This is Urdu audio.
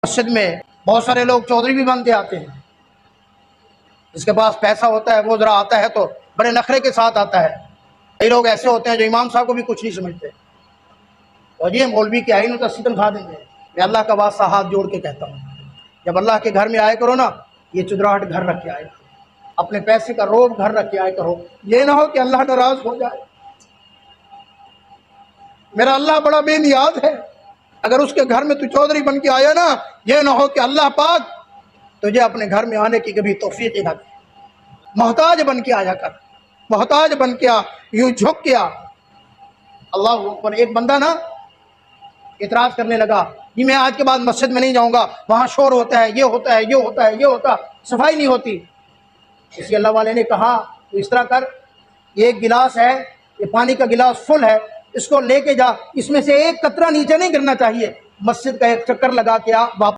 مسجد میں بہت سارے لوگ چودھری بھی بن کے آتے ہیں، جس کے پاس پیسہ ہوتا ہے وہ ذرا آتا ہے تو بڑے نخرے کے ساتھ آتا ہے۔ کئی لوگ ایسے ہوتے ہیں جو امام صاحب کو بھی کچھ نہیں سمجھتے، اور یہ مولوی کے آئین تو 80 تنخواہ دیں گے۔ میں اللہ کا واسطہ ہاتھ جوڑ کے کہتا ہوں، جب اللہ کے گھر میں آئے کرو نا، یہ چدراہٹ گھر رکھ کے آئے کرو، اپنے پیسے کا روب گھر رکھ کے آئے کرو، یہ نہ ہو کہ اللہ ناراض ہو جائے۔ میرا اللہ بڑا بے نیاز ہے، اگر اس کے گھر میں تو چودھری بن کے آیا نا، یہ نہ ہو کہ اللہ پاک تجھے اپنے گھر میں آنے کی کبھی توفیق نہ دے۔ محتاج بن کے آیا کر، محتاج بن کے آ، یوں جھک کے آ۔ اللہ اکبر۔ ایک بندہ نا اعتراض کرنے لگا، جی میں آج کے بعد مسجد میں نہیں جاؤں گا، وہاں شور ہوتا ہے، یہ ہوتا ہے، یہ ہوتا ہے، یہ ہوتا، صفائی نہیں ہوتی۔ اس لیے اللہ والے نے کہا تو اس طرح کر، یہ ایک گلاس ہے، یہ پانی کا گلاس فل ہے، اس کو لے کے جا، اس میں سے ایک قطرہ نیچے نہیں گرنا چاہیے، مسجد کا ایک چکر لگا کے آ، واپس